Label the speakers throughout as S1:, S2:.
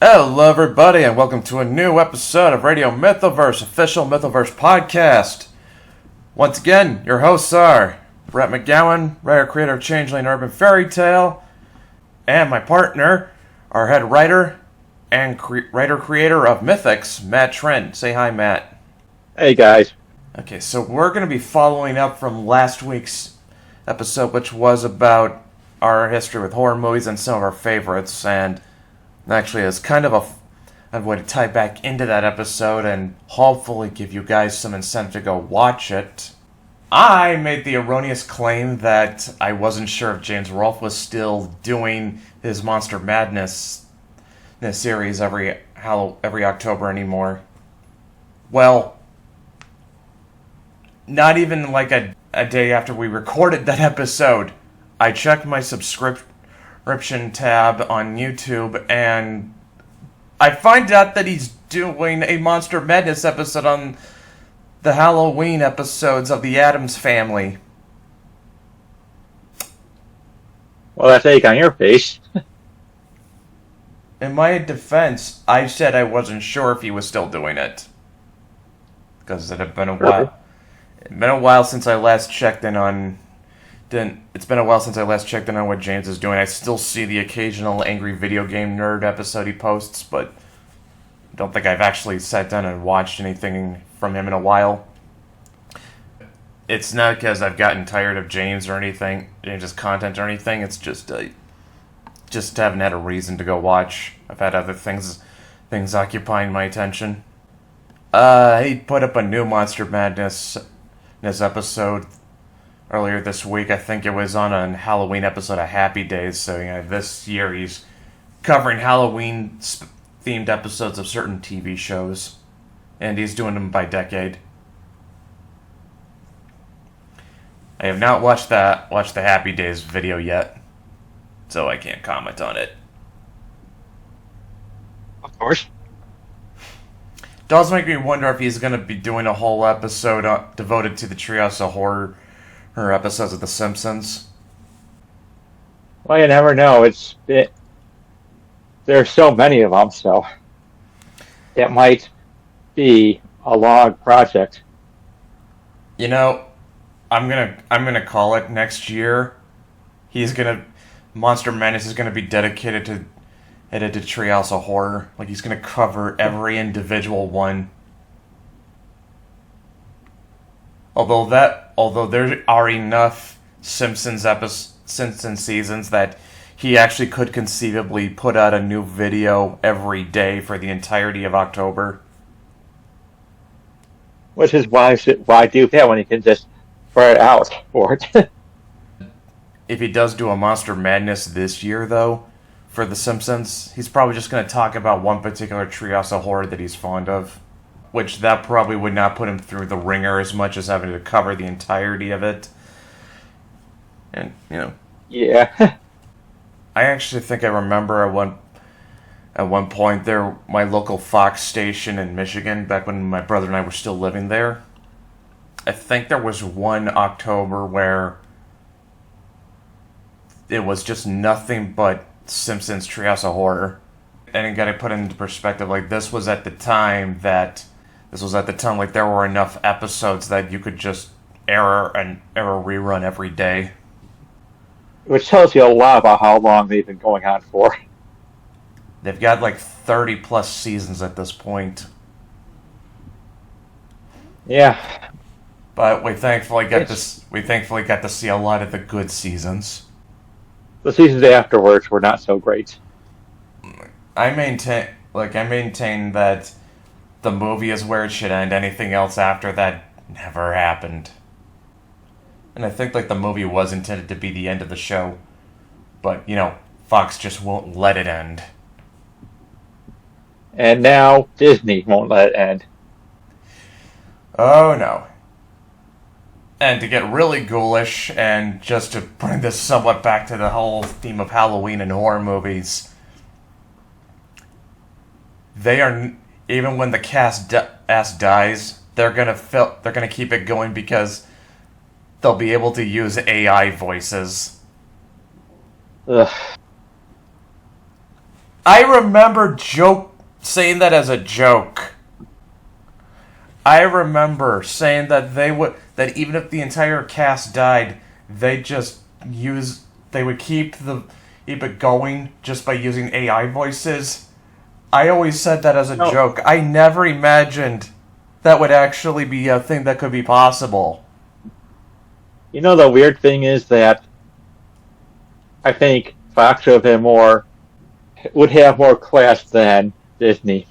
S1: Hello everybody and welcome to a new episode of Radio Mythoverse, official Mythoverse podcast. Once again, your hosts are Brett McGowan, writer, creator of Changeling Urban Fairy Tale, and my partner, our head writer and writer-creator of Mythics, Matt Trent. Say hi, Matt.
S2: Hey guys.
S1: Okay, so we're going to be following up from last week's episode, which was about our history with horror movies and some of our favorites, and actually it's kind of a way to tie back into that episode and hopefully give you guys some incentive to go watch it. I made the erroneous claim that I wasn't sure if James Rolfe was still doing his Monster Madness series every October anymore. Well, not even like a day after we recorded that episode, I checked my subscription tab on YouTube, and I find out that he's doing a Monster Madness episode on the Halloween episodes of the Addams Family.
S2: Well, that's egg on your face.
S1: In my defense, I said I wasn't sure if he was still doing it, because it had been a while. It's been a while since I last checked in on. It's been a while since I last checked in on what James is doing. I still see the occasional angry video game nerd episode he posts, but I don't think I've actually sat down and watched anything from him in a while. It's not because I've gotten tired of James or anything, James's content or anything. It's just haven't had a reason to go watch. I've had other things occupying my attention. He put up a new Monster Madness episode earlier this week. I think it was on a Halloween episode of Happy Days. So this year he's covering Halloween-themed episodes of certain TV shows, and he's doing them by decade. I have not watched the Happy Days video yet, so I can't comment on it.
S2: Of course.
S1: It does make me wonder if he's going to be doing a whole episode devoted to the Treehouse of Horror episodes of The Simpsons.
S2: Well, you never know. There's so many of them, so it might be a long project.
S1: You know, I'm gonna call it next year. Monster Madness is gonna be dedicated to Treehouse of Horror. Like, he's gonna cover every individual one. Although there are enough Simpsons seasons that he actually could conceivably put out a new video every day for the entirety of October.
S2: Which is why do that when he can just spread it out for it?
S1: If he does do a Monster Madness this year, though, for The Simpsons, he's probably just going to talk about one particular Treehouse of Horror that he's fond of. Which that probably would not put him through the ringer as much as having to cover the entirety of it. And,
S2: Yeah.
S1: I actually think I remember at one point my local Fox station in Michigan, back when my brother and I were still living there. I think there was one October where it was just nothing but Simpsons Treehouse of Horror. And you gotta put it into perspective, like, this was at the time like there were enough episodes that you could just error rerun every day.
S2: Which tells you a lot about how long they've been going on for.
S1: They've got like 30 plus seasons at this point.
S2: Yeah.
S1: But we thankfully got to see a lot of the good seasons.
S2: The seasons afterwards were not so great.
S1: I maintain that the movie is where it should end. Anything else after that never happened. And I think the movie was intended to be the end of the show, but Fox just won't let it end.
S2: And now Disney won't let it end.
S1: Oh no. And to get really ghoulish, and just to bring this somewhat back to the whole theme of Halloween and horror movies, they are, even when the cast dies, they're gonna keep it going because they'll be able to use AI voices.
S2: Ugh.
S1: I remember saying that as a joke. I remember saying that that even if the entire cast died, they would keep it going just by using AI voices. I always said that as a joke. I never imagined that would actually be a thing that could be possible.
S2: You know, the weird thing is that I think Fox would have more class than Disney.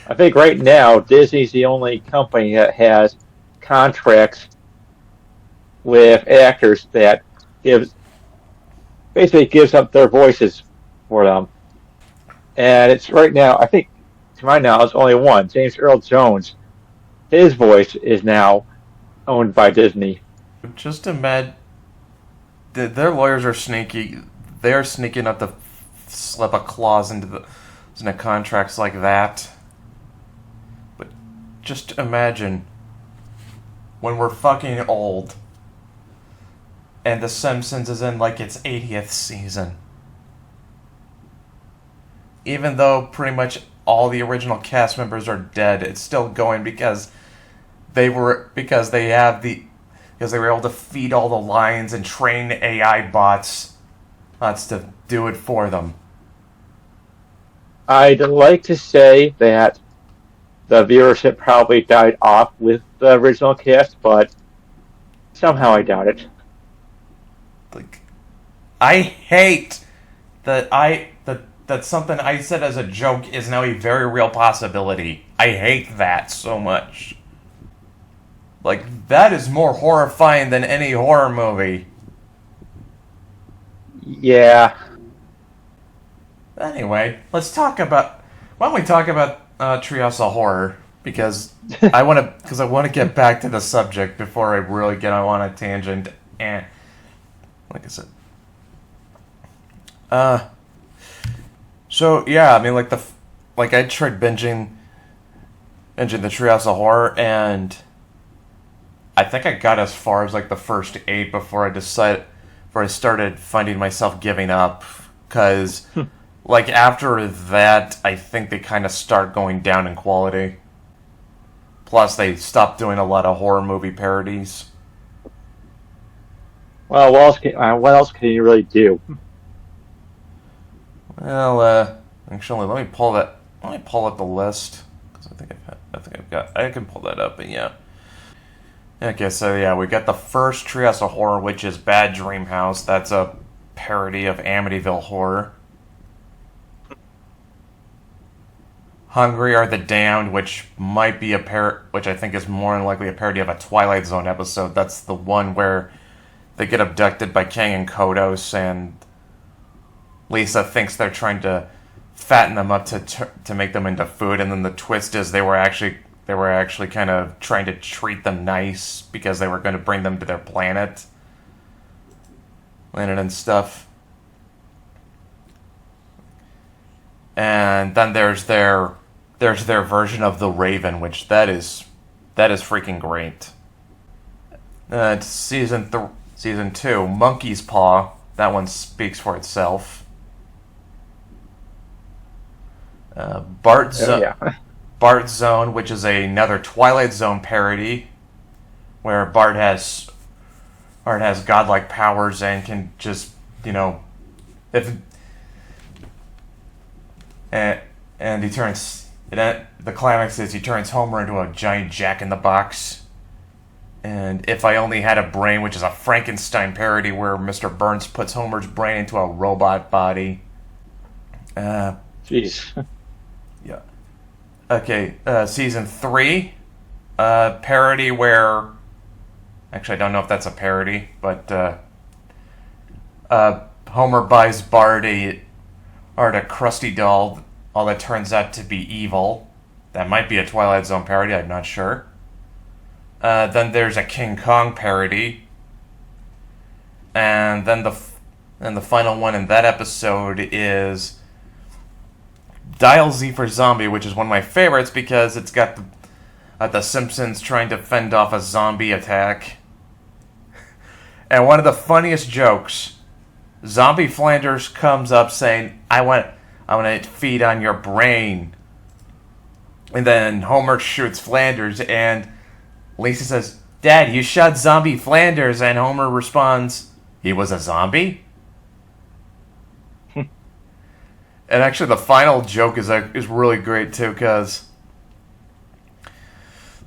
S2: I think right now Disney's the only company that has contracts with actors that basically gives up their voices for them. And it's right now, I think, to my knowledge, only one, James Earl Jones. His voice is now owned by Disney.
S1: Just imagine, their lawyers are sneaky. They're sneaky enough to slip a clause into contracts like that. But just imagine when we're fucking old and The Simpsons is in like its 80th season. Even though pretty much all the original cast members are dead, it's still going because they were able to feed all the lines and train AI bots to do it for them.
S2: I'd like to say that the viewership probably died off with the original cast, but somehow I doubt it.
S1: Like, I hate that something I said as a joke is now a very real possibility. I hate that so much. Like, that is more horrifying than any horror movie.
S2: Yeah.
S1: Anyway, why don't we talk about Treehouse of Horror? Because I want to get back to the subject before I really get on a tangent. And like I said, so yeah, I mean, I tried binging the Treehouse of Horror, and I think I got as far as like the first 8 before I started finding myself giving up, because like after that, I think they kind of start going down in quality. Plus, they stopped doing a lot of horror movie parodies.
S2: Well, what else can you really do?
S1: Well, actually, let me pull up the list, because I can pull that up, but yeah. Okay, so yeah, we got the first Treehouse of Horror, which is Bad Dream House. That's a parody of Amityville Horror. Hungry Are the Damned, which might be which I think is more than likely a parody of a Twilight Zone episode. That's the one where they get abducted by Kang and Kodos, and Lisa thinks they're trying to fatten them up to make them into food, and then the twist is they were actually kind of trying to treat them nice because they were going to bring them to their planet and stuff. And then there's their version of The Raven, which that is freaking great. Season 2, Monkey's Paw. That one speaks for itself. Bart's Zone, which is another Twilight Zone parody, where Bart has godlike powers and can just, and he turns. The climax is he turns Homer into a giant Jack-in-the-Box. And If I Only Had a Brain, which is a Frankenstein parody where Mr. Burns puts Homer's brain into a robot body.
S2: Jeez.
S1: Yeah. Okay, season 3, parody where... Actually, I don't know if that's a parody, but Homer buys Bart a Krusty doll, all that turns out to be evil. That might be a Twilight Zone parody, I'm not sure. Then there's a King Kong parody. And then the final one in that episode is Dial Z for Zombie, which is one of my favorites because it's got the Simpsons trying to fend off a zombie attack. And one of the funniest jokes, Zombie Flanders comes up saying, I want I'm gonna feed on your brain. And then Homer shoots Flanders, and Lisa says, Dad, you shot zombie Flanders, and Homer responds, he was a zombie? And actually, the final joke is really great too, because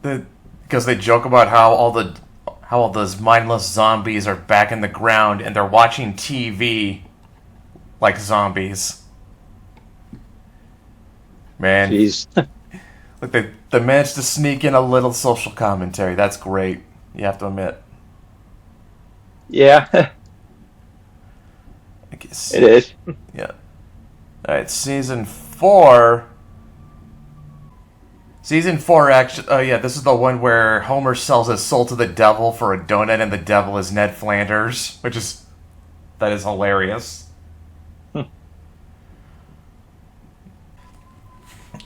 S1: they joke about how all those mindless zombies are back in the ground and they're watching TV like zombies. Man,
S2: Jeez.
S1: look, they managed to sneak in a little social commentary. That's great. You have to admit.
S2: Yeah,
S1: I guess,
S2: it is.
S1: yeah. Alright, Season 4. Season 4, actually... Oh, yeah, this is the one where Homer sells his soul to the devil for a donut, and the devil is Ned Flanders, which is... That is hilarious.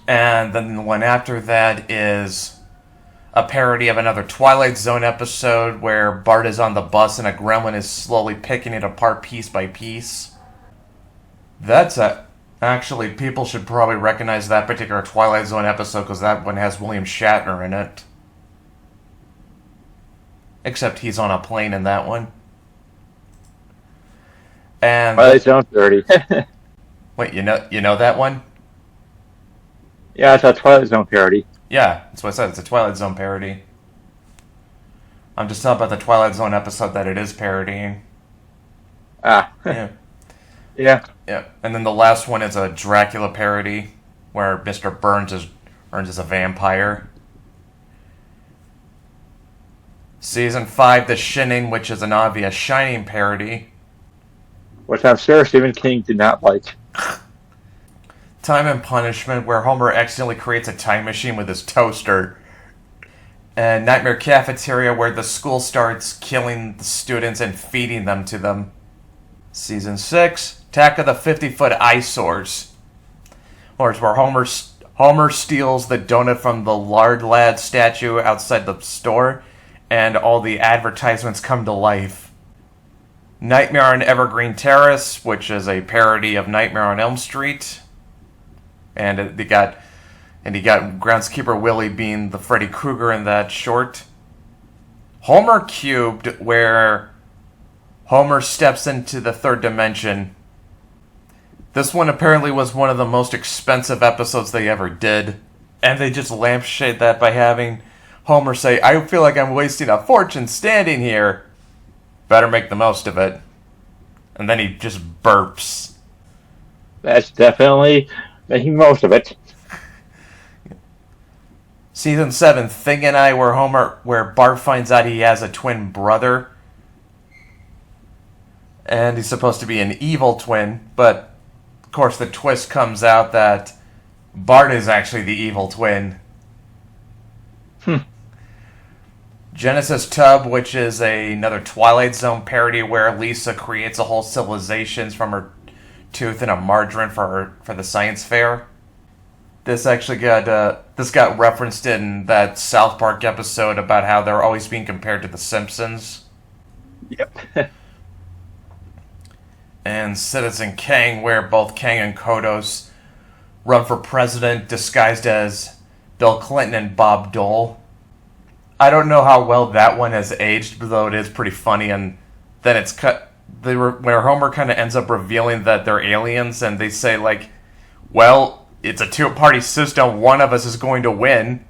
S1: And then the one after that is a parody of another Twilight Zone episode where Bart is on the bus and a gremlin is slowly picking it apart piece by piece. That's a... Actually, people should probably recognize that particular Twilight Zone episode because that one has William Shatner in it. Except he's on a plane in that one. And
S2: Twilight Zone 30.
S1: wait, you know that one?
S2: Yeah, it's a Twilight Zone parody.
S1: Yeah, that's what I said. It's a Twilight Zone parody. I'm just talking about the Twilight Zone episode that it is parodying.
S2: Ah.
S1: Yeah.
S2: Yeah.
S1: Yeah, and then the last one is a Dracula parody where Mr. Burns is a vampire. Season 5, The Shining, which is an obvious Shining parody.
S2: Which I'm sure Stephen King did not like.
S1: Time and Punishment, where Homer accidentally creates a time machine with his toaster. And Nightmare Cafeteria, where the school starts killing the students and feeding them to them. Season 6, Attack of the 50-Foot Eyesores. Or it's where Homer steals the donut from the Lard Lad statue outside the store, and all the advertisements come to life. Nightmare on Evergreen Terrace, which is a parody of Nightmare on Elm Street. And he got Groundskeeper Willie being the Freddy Krueger in that short. Homer Cubed, where Homer steps into the third dimension. This one apparently was one of the most expensive episodes they ever did. And they just lampshade that by having Homer say, I feel like I'm wasting a fortune standing here. Better make the most of it. And then he just burps.
S2: That's definitely making most of it.
S1: Season 7, Thing and I, where Bart finds out he has a twin brother. And he's supposed to be an evil twin, but of course the twist comes out that Bart is actually the evil twin. Genesis Tub, which is another Twilight Zone parody where Lisa creates a whole civilization from her tooth in a margarine for the science fair. This actually got referenced in that South Park episode about how they're always being compared to The Simpsons.
S2: Yep.
S1: And Citizen Kang, where both Kang and Kodos run for president disguised as Bill Clinton and Bob Dole. I don't know how well that one has aged, though it is pretty funny. And then it's where Homer kind of ends up revealing that they're aliens, and they say, like, well, it's a two-party system, one of us is going to win.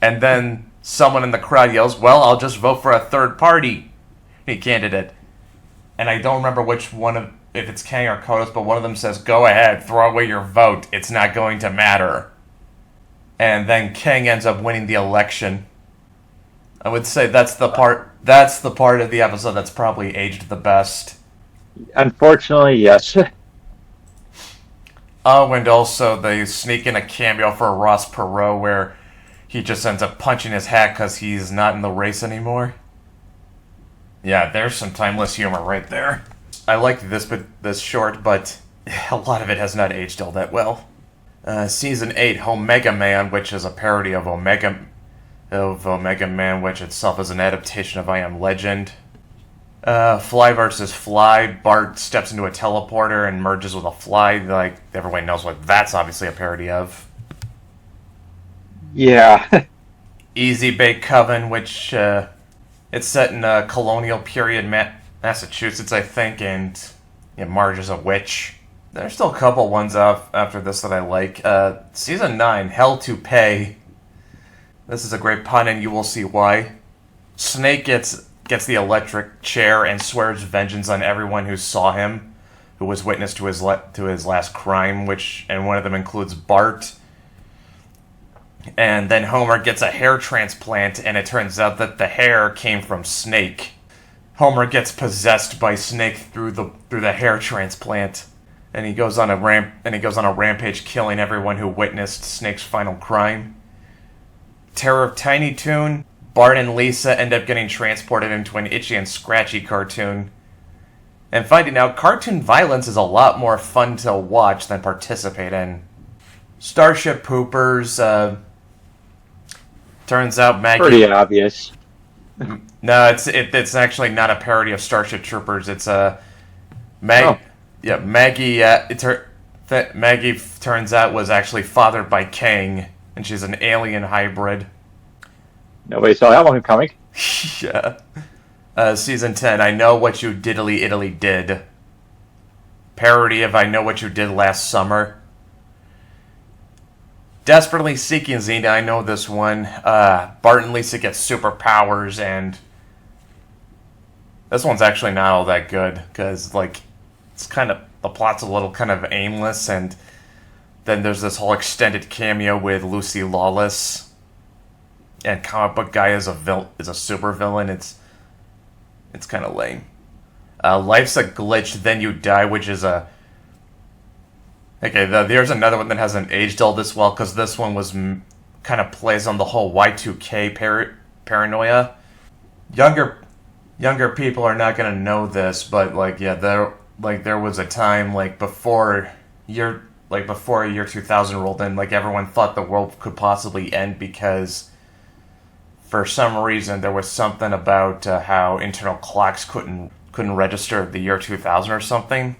S1: And then someone in the crowd yells, well, I'll just vote for a third party candidate. And I don't remember which one if it's Kang or Kodos, but one of them says, go ahead, throw away your vote, it's not going to matter. And then Kang ends up winning the election. I would say that's the part of the episode that's probably aged the best.
S2: Unfortunately, yes.
S1: Oh, and also they sneak in a cameo for Ross Perot where he just ends up punching his hat because he's not in the race anymore. Yeah, there's some timeless humor right there. I like this short, but a lot of it has not aged all that well. Season 8, Omega Man, which is a parody of Omega Man, which itself is an adaptation of I Am Legend. Fly versus Fly. Bart steps into a teleporter and merges with a fly. Like, everyone knows what that's obviously a parody of.
S2: Yeah.
S1: Easy Bake Coven, which it's set in a colonial period Massachusetts, I think, and Marge is a witch. There's still a couple ones after this that I like. Season 9, Hell to Pay. This is a great pun, and you will see why. Snake gets the electric chair and swears vengeance on everyone who saw him, who was witness to his last crime, and one of them includes Bart. And then Homer gets a hair transplant, and it turns out that the hair came from Snake. Homer gets possessed by Snake through the hair transplant, and he goes on a rampage, killing everyone who witnessed Snake's final crime. Terror of Tiny Toon. Bart and Lisa end up getting transported into an Itchy and Scratchy cartoon, and finding out cartoon violence is a lot more fun to watch than participate in. Starship Poopers. Turns out Maggie...
S2: Pretty obvious.
S1: No, it's actually not a parody of Starship Troopers. It's a... Yeah, Maggie... Maggie, turns out, was actually fathered by Kang, and she's an alien hybrid.
S2: Nobody saw that one coming.
S1: Yeah. Season 10, I Know What You Diddly Italy Did. Parody of I Know What You Did Last Summer. Desperately Seeking Xena, I know this one. Bart and Lisa get superpowers, and this one's actually not all that good, because, like, it's kind of, the plot's a little kind of aimless, and then there's this whole extended cameo with Lucy Lawless, and Comic Book Guy is a super villain. It's kind of lame. Life's a Glitch, Then You Die, which is a... Okay, there's another one that hasn't aged all this well, because this one was kind of plays on the whole Y2K paranoia. Younger people are not gonna know this, but there was a time before year 2000 rolled in, everyone thought the world could possibly end because for some reason there was something about how internal clocks couldn't register the year 2000 or something.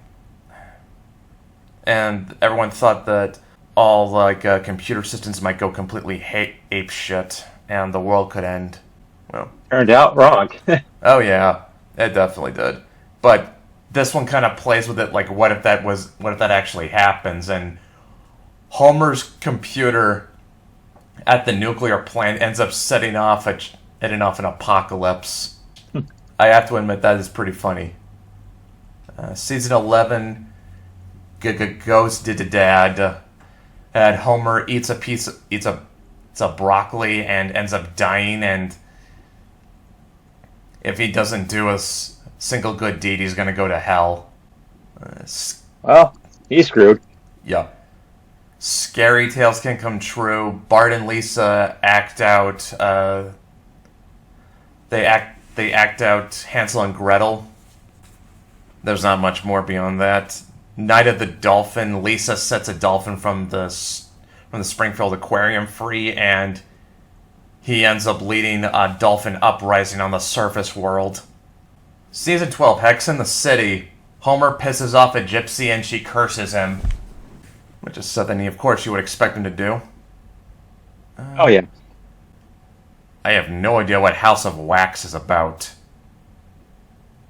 S1: And everyone thought that all computer systems might go completely ape shit, and the world could end. Well,
S2: turned out wrong.
S1: Oh yeah, it definitely did. But this one kind of plays with it, what if that actually happens? And Homer's computer at the nuclear plant ends up setting off an apocalypse. I have to admit that is pretty funny. Season 11. Ghost Did to Dad. And Homer eats a broccoli and ends up dying, and if he doesn't do a single good deed, he's gonna go to hell.
S2: Well, he's screwed.
S1: Yeah. Scary Tales Can Come True. Bart and Lisa act out. They act out Hansel and Gretel. There's not much more beyond that. Night of the Dolphin. Lisa sets a dolphin from the Springfield Aquarium free, and he ends up leading a dolphin uprising on the surface world. Season 12, Hex in the City. Homer pisses off a gypsy and she curses him, which is something, of course, you would expect him to do.
S2: Oh, yeah.
S1: I have no idea what House of Wax is about.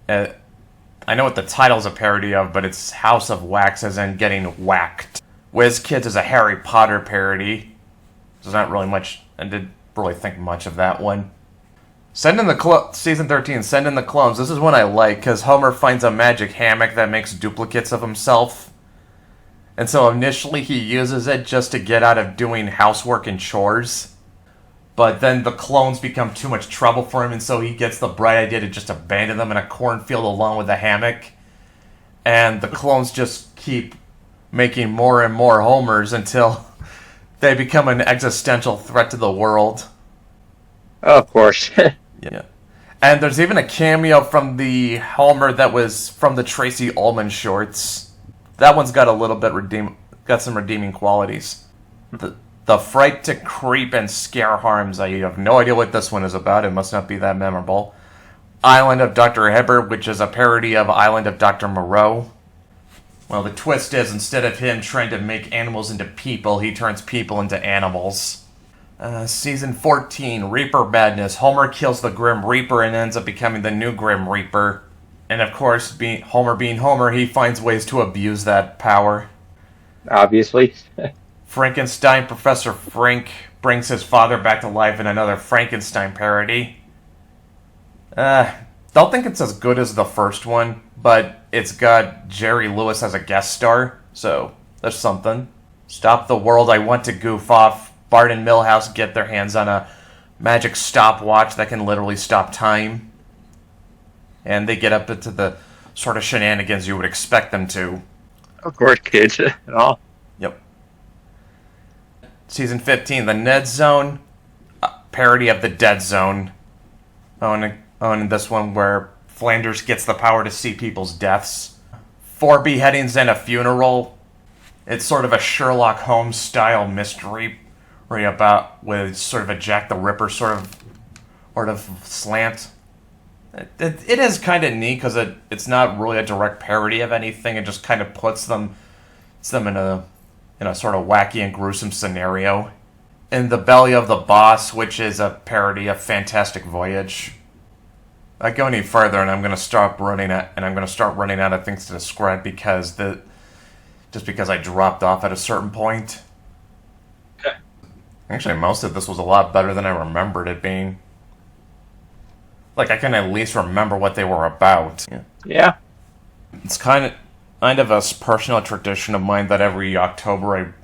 S1: I know what the title's a parody of, but it's House of Wax as in getting whacked. WizKids is a Harry Potter parody. There's not really much... I didn't really think much of that one. Season 13, Send in the Clones. This is one I like, because Homer finds a magic hammock that makes duplicates of himself. And so initially he uses it just to get out of doing housework and chores. But then the clones become too much trouble for him, and so he gets the bright idea to just abandon them in a cornfield along with the hammock. And the clones just keep making more and more Homers until they become an existential threat to the world.
S2: Of course.
S1: Yeah. And there's even a cameo from the Homer that was from the Tracy Ullman shorts. That one's got a little bit got some redeeming qualities. The Fright to Creep and Scare Harms. I have no idea what this one is about. It must not be that memorable. Island of Dr. Hibbert, which is a parody of Island of Dr. Moreau. Well, the twist is, instead of him trying to make animals into people, he turns people into animals. Season 14, Reaper Madness. Homer kills the Grim Reaper and ends up becoming the new Grim Reaper. And of course, Homer being Homer, he finds ways to abuse that power.
S2: Obviously.
S1: Frankenstein, Professor Frink brings his father back to life in another Frankenstein parody. Don't think it's as good as the first one, but it's got Jerry Lewis as a guest star, so that's something. Stop the World, I Want to Goof Off. Bart and Milhouse get their hands on a magic stopwatch that can literally stop time. And they get up into the sort of shenanigans you would expect them to.
S2: Of course, kids and all.
S1: Yep. Season 15, The Ned Zone. Parody of The Dead Zone. On this one where Flanders gets the power to see people's deaths. 4 beheadings and a funeral. It's sort of a Sherlock Holmes style mystery with sort of a Jack the Ripper sort of slant. It is kind of neat because it's not really a direct parody of anything. It just kind of puts them in a sort of wacky and gruesome scenario. In The Belly of the Boss, which is a parody of Fantastic Voyage. I go any further and I'm going to start running out of things to describe because I dropped off at a certain point.
S2: Okay.
S1: Actually, most of this was a lot better than I remembered it being. Like, I can at least remember what they were about.
S2: Yeah.
S1: It's kind of a personal tradition of mine that every October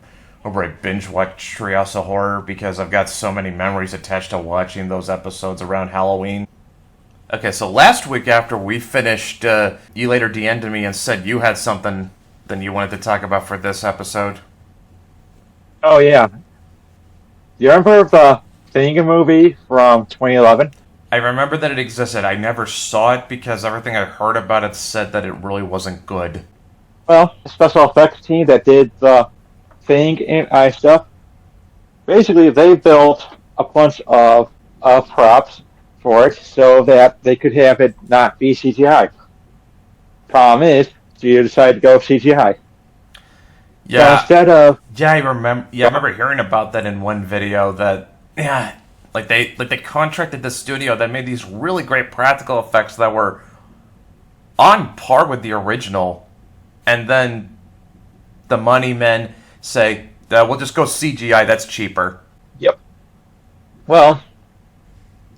S1: I binge watch Treehouse of Horror because I've got so many memories attached to watching those episodes around Halloween. Okay, so last week after we finished, you later DM'd me and said you had something that you wanted to talk about for this episode.
S2: Oh, yeah. You remember the Thing movie from 2011?
S1: I remember that it existed. I never saw it because everything I heard about it said that it really wasn't good.
S2: Well, the special effects team that did the Thing and stuff, basically they built a bunch of props for it so that they could have it not be CGI. Problem is, you decided to go CGI.
S1: Yeah.
S2: So instead of
S1: I remember hearing about that in one video that they contracted the studio that made these really great practical effects that were on par with the original, and then the money men say that we'll just go CGI, that's cheaper.
S2: Yep. Well,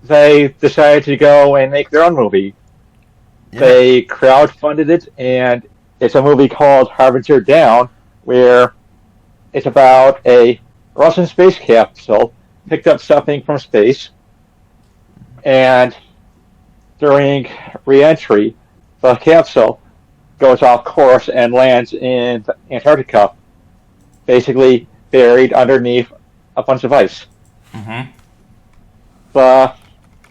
S2: they decided to go and make their own movie. Yeah. They crowdfunded it, and it's a movie called Harbinger Down, where it's about a Russian space capsule picked up something from space, and during re-entry, the capsule goes off course and lands in Antarctica, basically buried underneath a bunch of ice.
S1: Mm-hmm.
S2: The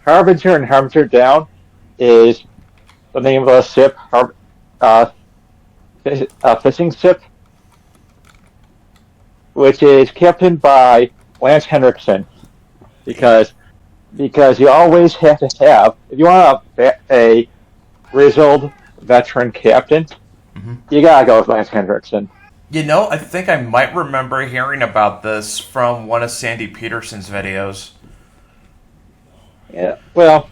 S2: Harbinger and Harbinger Down is the name of a ship, fishing ship, which is captained by Lance Henriksen, because you always have to have, if you want a grizzled veteran captain, mm-hmm. you gotta go with Lance Henriksen.
S1: You know, I think I might remember hearing about this from one of Sandy Peterson's videos.
S2: Yeah, well,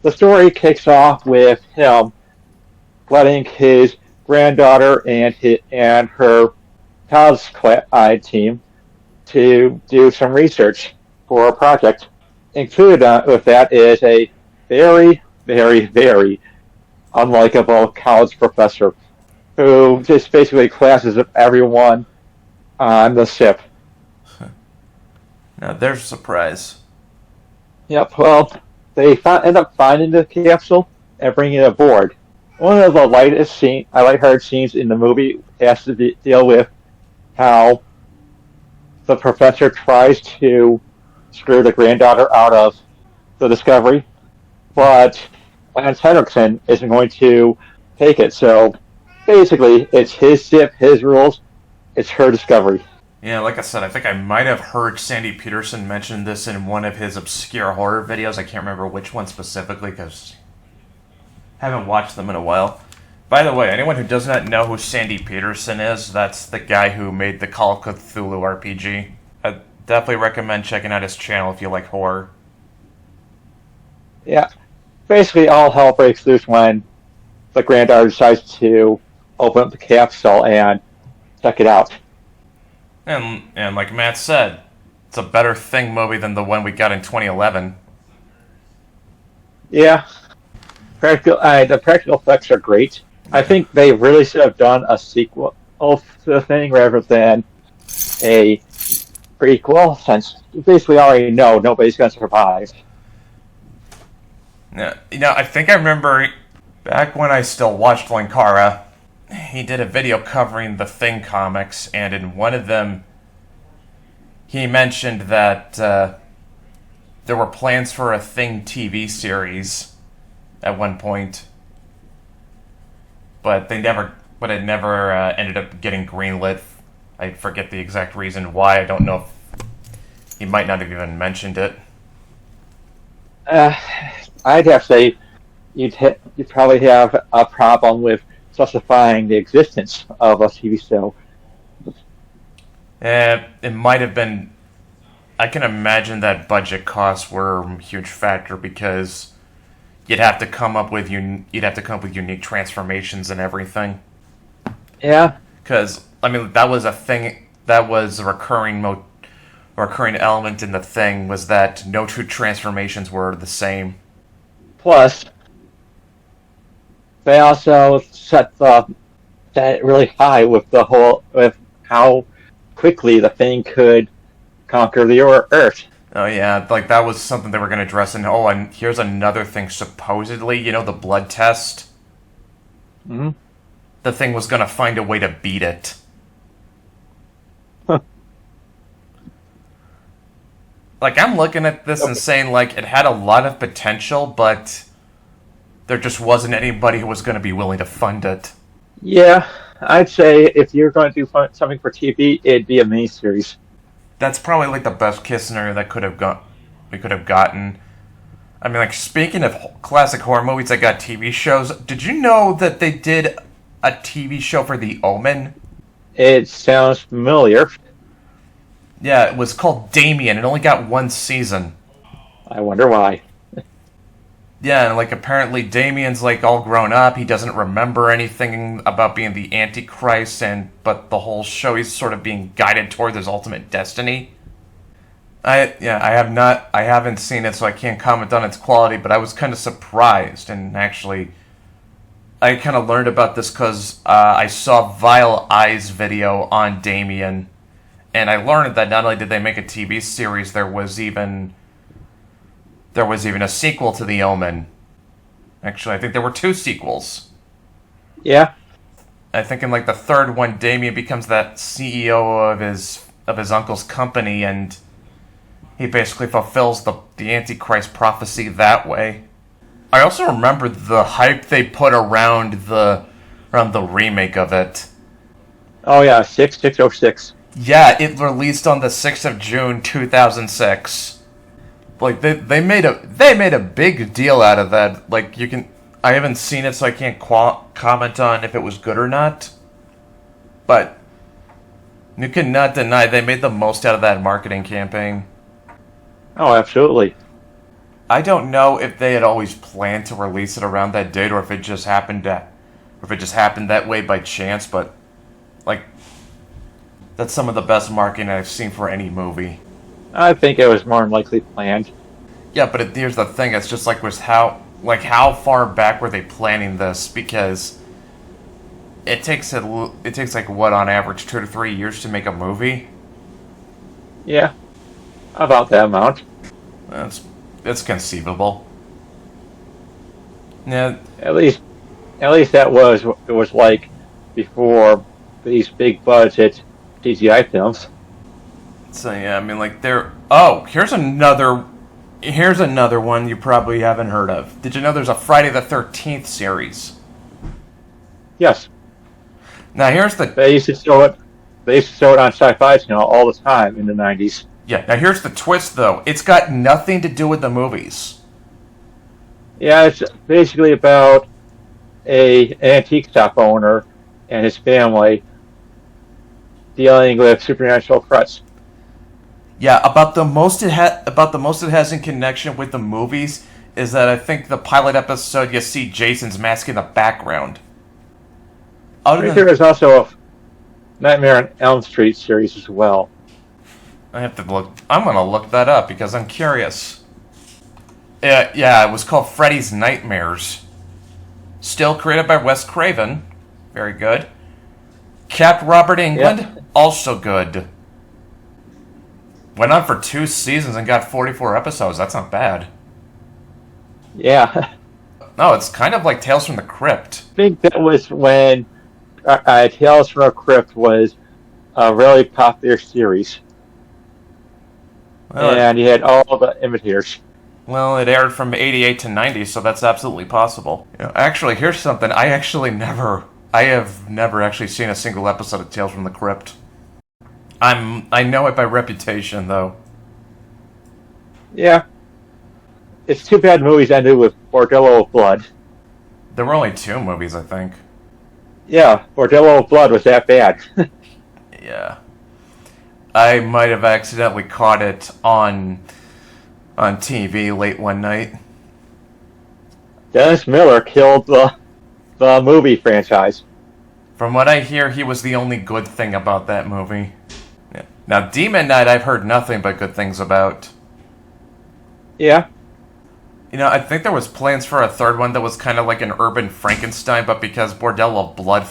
S2: the story kicks off with him letting his granddaughter and her college team to do some research for a project. Included with that is a very, very, very unlikable college professor who just basically classes up everyone on the ship.
S1: Now, there's a surprise.
S2: Yep, well, they end up finding the capsule and bringing it aboard. One of the lighthearted scenes in the movie has to deal with how the professor tries to screw the granddaughter out of the discovery, but Lance Henriksen isn't going to take it. So basically, it's his ship, his rules, it's her discovery.
S1: Yeah, like I said, I think I might have heard Sandy Peterson mention this in one of his obscure horror videos. I can't remember which one specifically because Haven't watched them in a while. By the way, anyone who does not know who Sandy Peterson is, that's the guy who made the Call of Cthulhu RPG. I definitely recommend checking out his channel if you like horror.
S2: Yeah. Basically, all hell breaks loose when the granddaughter decides to open up the capsule and check it out.
S1: And like Matt said, it's a better Thing movie than the one we got in 2011.
S2: Yeah. The practical effects are great. I think they really should have done a sequel to the Thing rather than a prequel, since you basically already know nobody's going to survive.
S1: Yeah, I think I remember back when I still watched Linkara, he did a video covering the Thing comics, and in one of them, he mentioned that there were plans for a Thing TV series at one point, but it never ended up getting greenlit. I forget the exact reason why. I don't know if he might not have even mentioned it.
S2: I'd have to say you'd probably have a problem with justifying the existence of a TV show.
S1: It might have been. I can imagine that budget costs were a huge factor because you'd have to come up with unique transformations and everything.
S2: Yeah.
S1: Because that was a thing. That was a recurring element in the Thing, was that no two transformations were the same.
S2: Plus, they also set really high with how quickly the Thing could conquer the Earth.
S1: Oh yeah, that was something they were going to address. And here's another thing. Supposedly, the blood test.
S2: Mm-hmm.
S1: The Thing was going to find a way to beat it.
S2: Huh.
S1: I'm looking at this and saying, it had a lot of potential, but there just wasn't anybody who was going to be willing to fund it.
S2: Yeah, I'd say if you're going to do something for TV, it'd be a miniseries.
S1: That's probably, the best case scenario we could have gotten. Speaking of classic horror movies that got TV shows, did you know that they did a TV show for The Omen?
S2: It sounds familiar.
S1: Yeah, it was called Damien. It only got one season.
S2: I wonder why.
S1: Yeah, and apparently Damien's all grown up. He doesn't remember anything about being the Antichrist, but the whole show he's sort of being guided towards his ultimate destiny. I haven't seen it, so I can't comment on its quality, but I was kind of surprised, and actually I kind of learned about this because I saw Vile Eye's video on Damien, and I learned that not only did they make a TV series, there was even a sequel to The Omen. Actually, I think there were 2 sequels.
S2: Yeah.
S1: I think in the third one, Damien becomes that CEO of his uncle's company, and he basically fulfills the Antichrist prophecy that way. I also remember the hype they put around the remake of it.
S2: Oh yeah, 606.
S1: Yeah, it released on the 6th of June 2006. They made a big deal out of that. I haven't seen it, so I can't comment on if it was good or not. But you cannot deny they made the most out of that marketing campaign.
S2: Oh, absolutely.
S1: I don't know if they had always planned to release it around that date, or if it just happened that way by chance. But that's some of the best marketing I've seen for any movie.
S2: I think it was more than likely planned.
S1: Yeah, but here's the thing. It's just how far back were they planning this? Because it takes what on average 2 to 3 years to make a movie.
S2: Yeah, about that amount.
S1: It's conceivable. Yeah,
S2: at least that was before these big budget CGI films.
S1: So yeah, Oh, here's another one you probably haven't heard of. Did you know there's a Friday the 13th series?
S2: Yes.
S1: Now
S2: They used to show it on Sci-Fi Channel all the time in the 90s.
S1: Yeah. Now here's the twist, though. It's got nothing to do with the movies.
S2: Yeah, it's basically about an antique shop owner and his family dealing with supernatural threats.
S1: Yeah, about the most it has in connection with the movies is that I think the pilot episode you see Jason's mask in the background.
S2: I think there is also a Nightmare on Elm Street series as well.
S1: I have to look. I'm gonna look that up because I'm curious. Yeah, it was called Freddy's Nightmares. Still created by Wes Craven. Very good. Capped Robert Englund.
S2: Yep.
S1: Also good. Went on for 2 seasons and got 44 episodes. That's not bad.
S2: Yeah.
S1: No, it's kind of like Tales from the Crypt.
S2: I think that was when Tales from the Crypt was a really popular series. And you had all the imitators.
S1: Well, it aired from 88 to 90, so that's absolutely possible. Actually, here's something. I have never actually seen a single episode of Tales from the Crypt. I know it by reputation, though.
S2: Yeah. It's too bad movies ended with Bordello of Blood.
S1: There were only 2 movies, I think.
S2: Yeah, Bordello of Blood was that bad.
S1: Yeah. I might have accidentally caught it on TV late one night.
S2: Dennis Miller killed the movie franchise.
S1: From what I hear, he was the only good thing about that movie. Yeah. Now, Demon Knight I've heard nothing but good things about.
S2: Yeah.
S1: I think there was plans for a 3rd one that was kind of like an urban Frankenstein, but because Bordello of Blood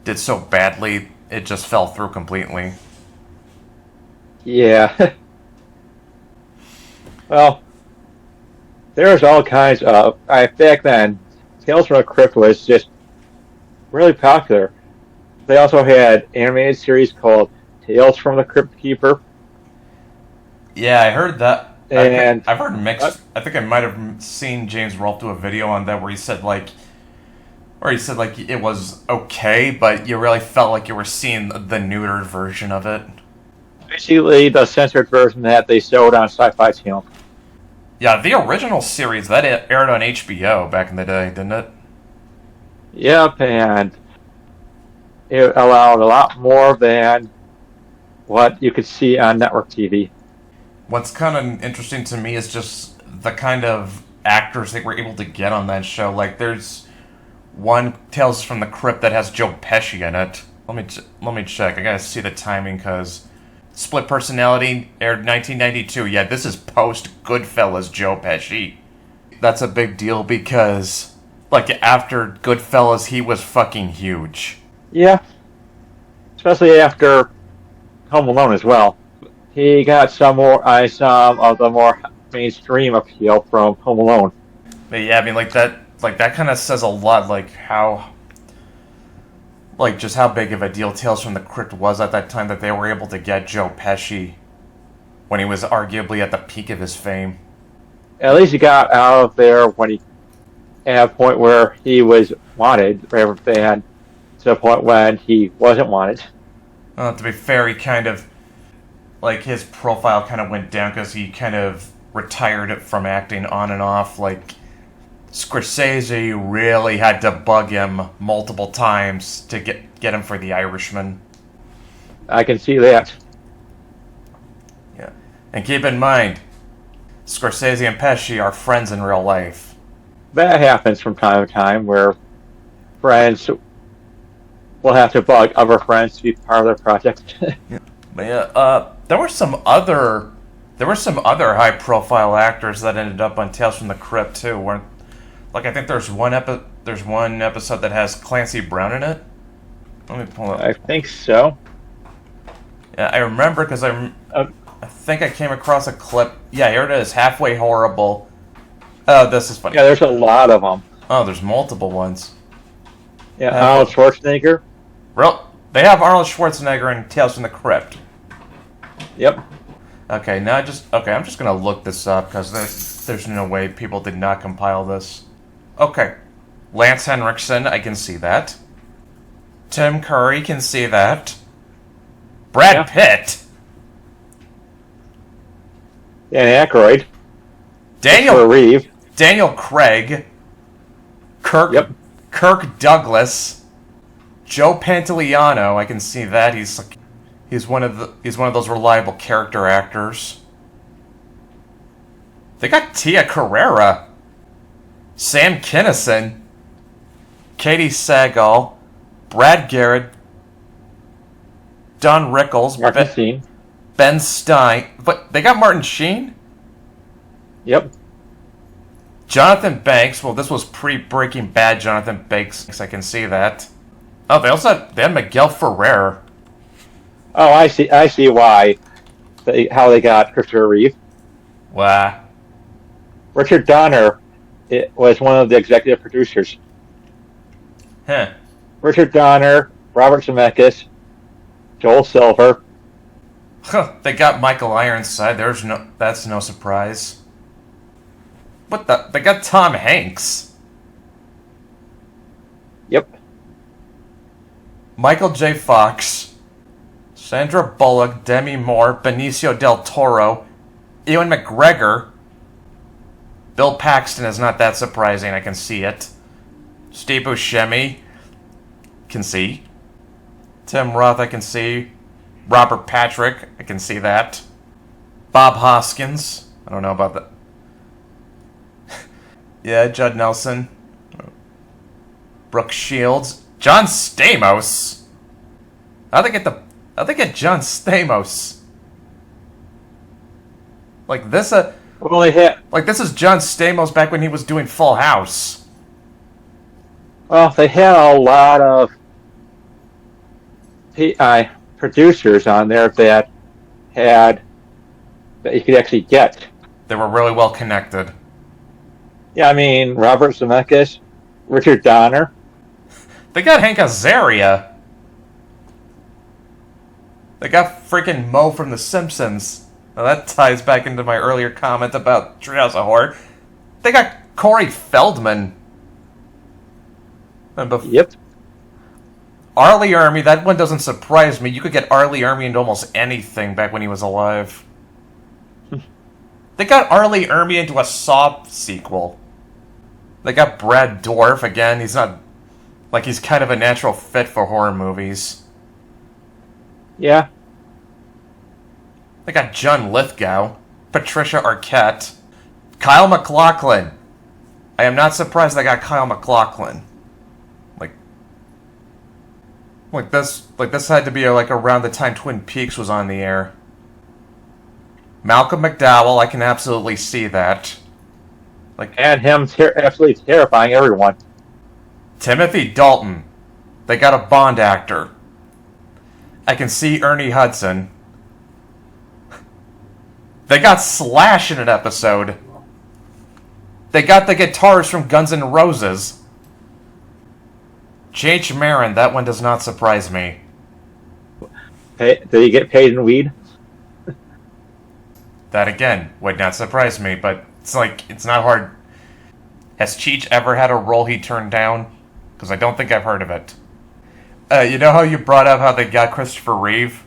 S1: did so badly, it just fell through completely.
S2: Yeah. Well, there was all kinds of... back then, Tales from the Crypt was just really popular. They also had animated series called Tales from the Crypt Keeper.
S1: Yeah, I heard that.
S2: And
S1: I've heard mixed. I think I might have seen James Rolfe do a video on that where he said it was okay, but you really felt like you were seeing the neutered version of it.
S2: Basically, the censored version that they showed on Sci-Fi Channel.
S1: Yeah, the original series that aired on HBO back in the day, didn't it?
S2: Yep, and it allowed a lot more than what you could see on network TV.
S1: What's kind of interesting to me is just the kind of actors they were able to get on that show. Like, there's one Tales from the Crypt that has Joe Pesci in it. Let me check. I gotta see the timing because Split Personality aired 1992. Yeah, this is post Goodfellas Joe Pesci. That's a big deal because, like, after Goodfellas, he was fucking huge.
S2: Yeah, especially after Home Alone as well. He got some of the more mainstream appeal from Home Alone.
S1: But yeah, I mean, that kind of says a lot, just how big of a deal Tales from the Crypt was at that time that they were able to get Joe Pesci when he was arguably at the peak of his fame.
S2: At least he got out of there when he at a point where he was wanted, rather than to the point when he wasn't wanted.
S1: To be fair, he kind of, his profile kind of went down because he kind of retired from acting on and off. Scorsese really had to bug him multiple times to get him for The Irishman.
S2: I can see that.
S1: Yeah. And keep in mind, Scorsese and Pesci are friends in real life.
S2: That happens from time to time where friends will have to bug other friends to be part of their project.
S1: Yeah. But yeah, there were some other high-profile actors that ended up on Tales from the Crypt too. I think there's one episode that has Clancy Brown in it. Let me pull it up.
S2: I think so.
S1: Yeah, I remember because I think I came across a clip. Yeah, here it is. Halfway Horrible. Oh, this is funny.
S2: Yeah, there's a lot of them.
S1: Oh, there's multiple ones.
S2: Yeah, Arnold Schwarzenegger.
S1: They have Arnold Schwarzenegger in Tales from the Crypt.
S2: Yep.
S1: Okay, I'm just gonna look this up because there's no way people did not compile this. Okay, Lance Henriksen, I can see that. Tim Curry, can see that. Brad Pitt.
S2: Dan Aykroyd.
S1: Daniel
S2: Reeve.
S1: Daniel Craig. Kirk Kirk Douglas, Joe Pantoliano. I can see that he's one of those reliable character actors. They got Tia Carrera, Sam Kinison, Katie Sagal, Brad Garrett, Don Rickles,
S2: Martin Sheen.
S1: Ben Stein. But they got Martin Sheen?
S2: Yep.
S1: Jonathan Banks. Well, this was pre-Breaking Bad Jonathan Banks. I can see that. Oh, they had Miguel Ferrer.
S2: Oh, I see why. How they got Christopher Reeve.
S1: Wow.
S2: Richard Donner was one of the executive producers.
S1: Huh.
S2: Richard Donner, Robert Zemeckis, Joel Silver.
S1: Huh. They got Michael Ironside. That's no surprise. What the? They got Tom Hanks.
S2: Yep.
S1: Michael J. Fox, Sandra Bullock, Demi Moore, Benicio del Toro, Ewan McGregor. Bill Paxton is not that surprising, I can see it. Steve Buscemi, can see. Tim Roth, I can see. Robert Patrick, I can see that. Bob Hoskins, I don't know about that. Yeah, Judd Nelson. Brooke Shields. John Stamos. How'd they get John Stamos? Like this, this is John Stamos back when he was doing Full House.
S2: Well, they had a lot of producers on there that you could actually get.
S1: They were really well connected.
S2: Yeah, I mean, Robert Zemeckis, Richard Donner.
S1: They got Hank Azaria. They got freaking Moe from The Simpsons. Now that ties back into my earlier comment about Treehouse of Horror. They got Corey Feldman.
S2: Yep.
S1: R. Lee Ermey, that one doesn't surprise me. You could get R. Lee Ermey into almost anything back when he was alive. They got R. Lee Ermey into a Saw sequel. They got Brad Dourif again. He's kind of a natural fit for horror movies.
S2: Yeah.
S1: They got John Lithgow, Patricia Arquette, Kyle MacLachlan. I am not surprised they got Kyle MacLachlan. Like this had to be around the time Twin Peaks was on the air. Malcolm McDowell, I can absolutely see that.
S2: And him absolutely terrifying everyone.
S1: Timothy Dalton. They got a Bond actor. I can see Ernie Hudson. They got Slash in an episode. They got the guitarist from Guns N' Roses. J.H. Marin, that one does not surprise me.
S2: Did he get paid in weed?
S1: That again would not surprise me, but it's not hard. Has Cheech ever had a role he turned down? Because I don't think I've heard of it. You know how you brought up how they got Christopher Reeve?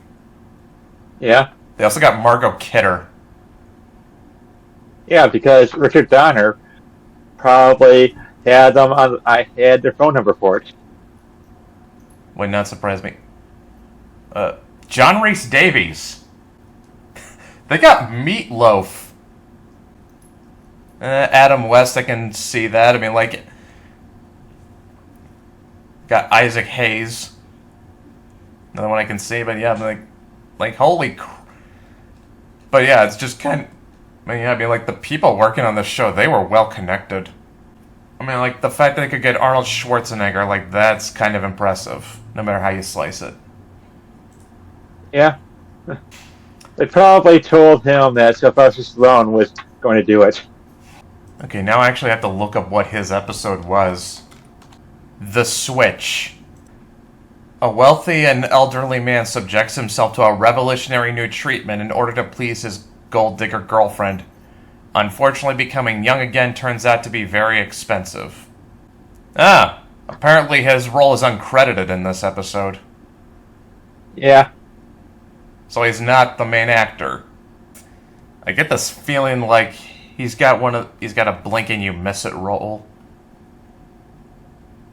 S2: Yeah.
S1: They also got Margot Kidder.
S2: Yeah, because Richard Donner probably had them on. I had their phone number for it.
S1: Would not surprise me. John Rhys Davies. They got Meatloaf. Adam West, I can see that. I mean, got Isaac Hayes. Another one I can see, but yeah, holy But yeah, it's just kind of... the people working on this show, they were well connected. I mean, the fact that they could get Arnold Schwarzenegger, that's kind of impressive, no matter how you slice it.
S2: Yeah. They probably told him that Sylvester Stallone was going to do it.
S1: Okay, now I actually have to look up what his episode was. The Switch. A wealthy and elderly man subjects himself to a revolutionary new treatment in order to please his gold digger girlfriend. Unfortunately, becoming young again turns out to be very expensive. Apparently his role is uncredited in this episode.
S2: Yeah.
S1: So he's not the main actor. I get this feeling like he's got a blink and you miss it role.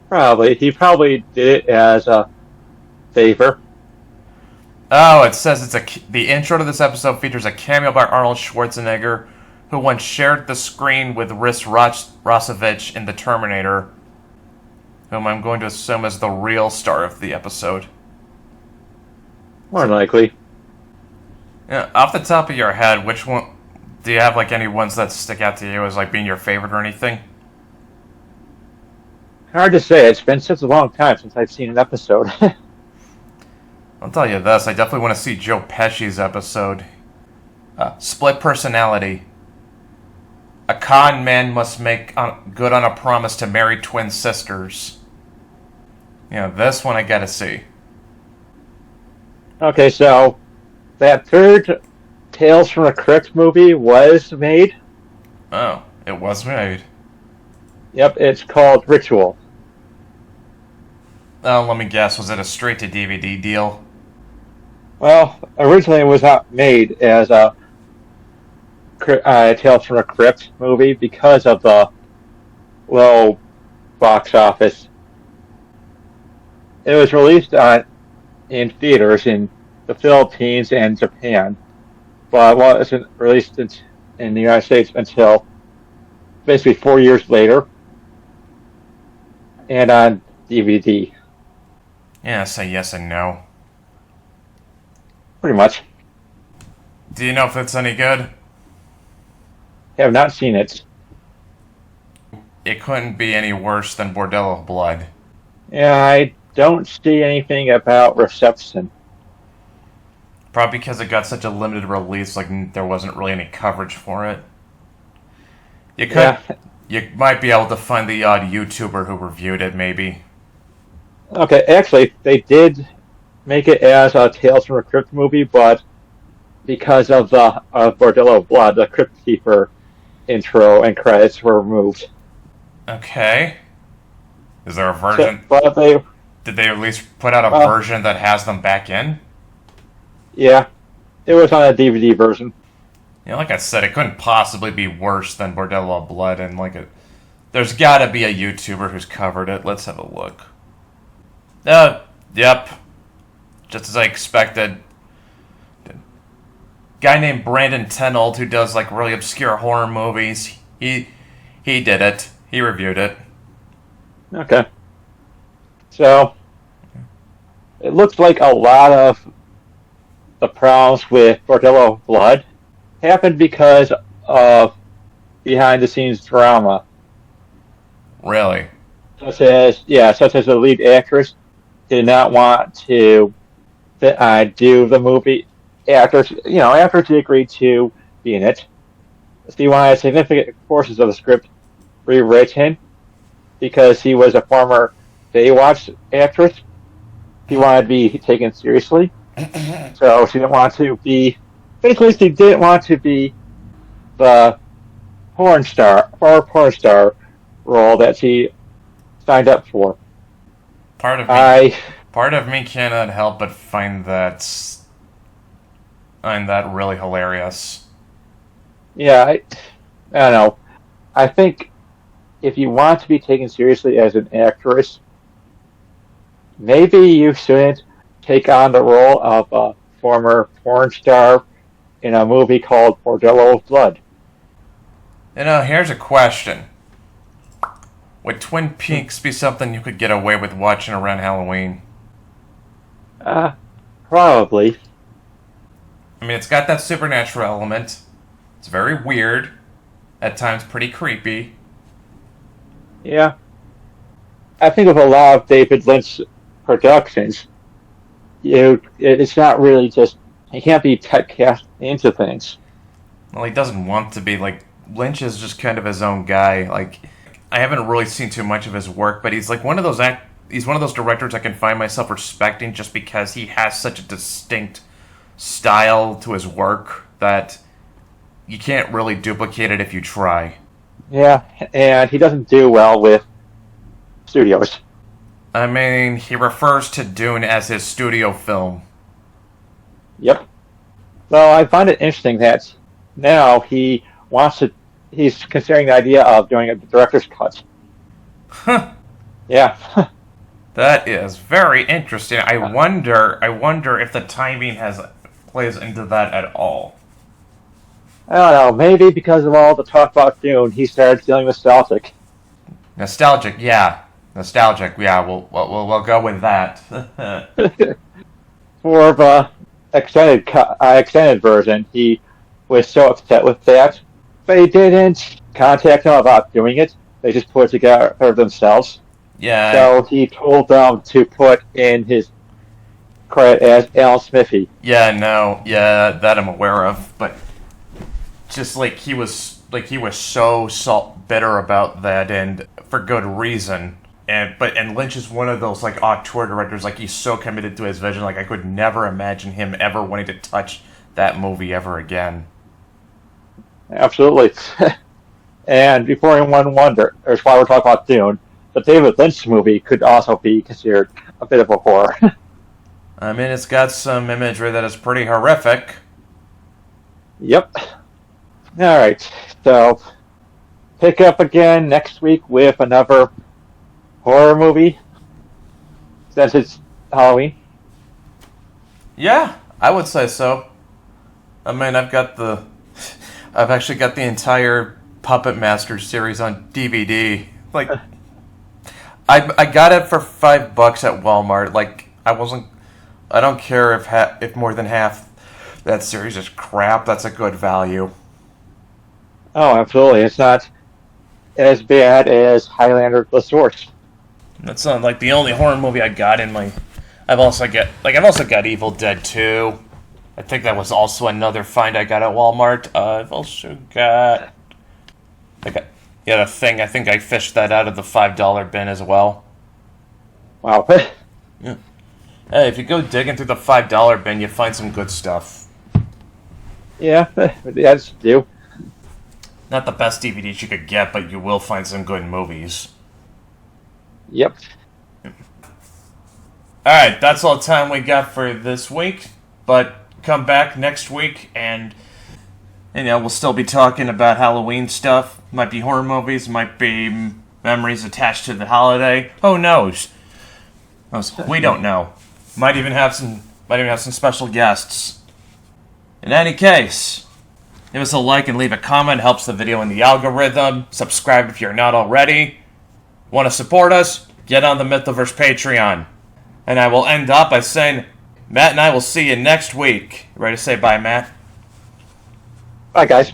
S2: Probably. He probably did it as a favor.
S1: Oh, it says the intro to this episode features a cameo by Arnold Schwarzenegger, who once shared the screen with Riz Rosovich in The Terminator, whom I'm going to assume is the real star of the episode.
S2: More than likely.
S1: Yeah, off the top of your head, which one do you have, like, any ones that stick out to you as like being your favorite or anything?
S2: Hard to say. It's been such a long time since I've seen an episode.
S1: I'll tell you this, I definitely want to see Joe Pesci's episode. Split personality. A con man must make good on a promise to marry twin sisters. This one I gotta see.
S2: Okay, so that third Tales from the Crypt movie was made.
S1: Oh, it was made.
S2: Yep, it's called Ritual.
S1: Oh, let me guess, was it a straight-to-DVD deal?
S2: Well, originally it was not made as a Tales from the Crypt movie because of the low box office. It was released in theaters in the Philippines and Japan, but it wasn't released in the United States until basically 4 years later, and on DVD.
S1: Yeah, say yes and no.
S2: Pretty much.
S1: Do you know if it's any good?
S2: Have not seen it.
S1: It couldn't be any worse than Bordello of Blood.
S2: Yeah, I don't see anything about reception.
S1: Probably because it got such a limited release, like there wasn't really any coverage for it. You might be able to find the odd YouTuber who reviewed it, maybe.
S2: Okay, actually, they did make it as a Tales from a Crypt movie, but because of the Bordello of Blood, the Crypt Keeper intro and credits were removed.
S1: Okay. Is there a version? Did they at least put out a version that has them back in?
S2: Yeah, it was on a DVD version.
S1: Like I said, it couldn't possibly be worse than Bordello of Blood, and there's gotta be a YouTuber who's covered it. Let's have a look. Yep. Just as I expected. Guy named Brandon Tenold, who does really obscure horror movies. He did it. He reviewed it.
S2: Okay. So, it looks like a lot of the problems with Bordello of Blood happened because of behind-the-scenes drama.
S1: Really?
S2: Such as the lead actress did not want to do the movie after she agreed to be in it. She wanted significant portions of the script rewritten because he was a former Baywatch actress. He wanted to be taken seriously, so she didn't want to be. Basically, she didn't want to be the porn star role that she signed up for.
S1: Part of me cannot help but find that really hilarious.
S2: Yeah, I don't know. I think if you want to be taken seriously as an actress, maybe you shouldn't take on the role of a former porn star in a movie called Bordello of Blood.
S1: Here's a question. Would Twin Peaks be something you could get away with watching around Halloween?
S2: Probably.
S1: I mean, it's got that supernatural element. It's very weird. At times pretty creepy.
S2: Yeah. I think of a lot of David Lynch productions, it's not really just, he can't be typecast into things.
S1: Well, he doesn't want to be. Lynch is just kind of his own guy. I haven't really seen too much of his work, but he's one of those directors I can find myself respecting just because he has such a distinct style to his work that you can't really duplicate it if you try.
S2: Yeah, and he doesn't do well with studios.
S1: I mean, he refers to Dune as his studio film.
S2: Yep. Well, I find it interesting that now he's considering the idea of doing a director's cut.
S1: Huh.
S2: Yeah.
S1: That is very interesting. I wonder if the timing has plays into that at all.
S2: I don't know. Maybe because of all the talk about Dune, he started feeling nostalgic.
S1: Nostalgic, yeah. Nostalgic, yeah. We'll go with that.
S2: For the extended version, he was so upset with that. They didn't contact him about doing it. They just put it together themselves.
S1: Yeah,
S2: So he told them to put in his credit as Alan Smithy.
S1: yeah, no, yeah, that I'm aware of, but just he was so salt bitter about that, and for good reason. And Lynch is one of those like auteur directors, like he's so committed to his vision, like I could never imagine him ever wanting to touch that movie ever again.
S2: Absolutely. And before anyone wonders why we're talking about Dune, the David Lynch movie could also be considered a bit of a horror.
S1: I mean, it's got some imagery that is pretty horrific.
S2: Yep. All right. So pick up again next week with another horror movie since it's Halloween.
S1: Yeah, I would say so. I mean, I've actually got the entire Puppet Master series on DVD. Like, I got it for $5 at Walmart. Like, I don't care if more than half that series is crap. That's a good value.
S2: Oh, absolutely. It's not as bad as Highlander: The Source.
S1: That's not like the only horror movie I got in my. I've also got Evil Dead 2. I think that was also another find I got at Walmart. I've also got. Yeah, The Thing. I think I fished that out of the $5 bin as well.
S2: Wow.
S1: Yeah. Hey, if you go digging through the $5 bin, you find some good stuff.
S2: Yeah, that's due.
S1: Not the best DVDs you could get, but you will find some good movies.
S2: Yep.
S1: Alright, that's all the time we got for this week. But come back next week and we'll still be talking about Halloween stuff. Might be horror movies, might be memories attached to the holiday. Who knows? We don't know. Might even have some special guests. In any case, give us a like and leave a comment. Helps the video in the algorithm. Subscribe if you're not already. Want to support us? Get on the Mythoverse Patreon. And I will end up by saying, Matt and I will see you next week. You ready to say bye, Matt?
S2: Bye, guys.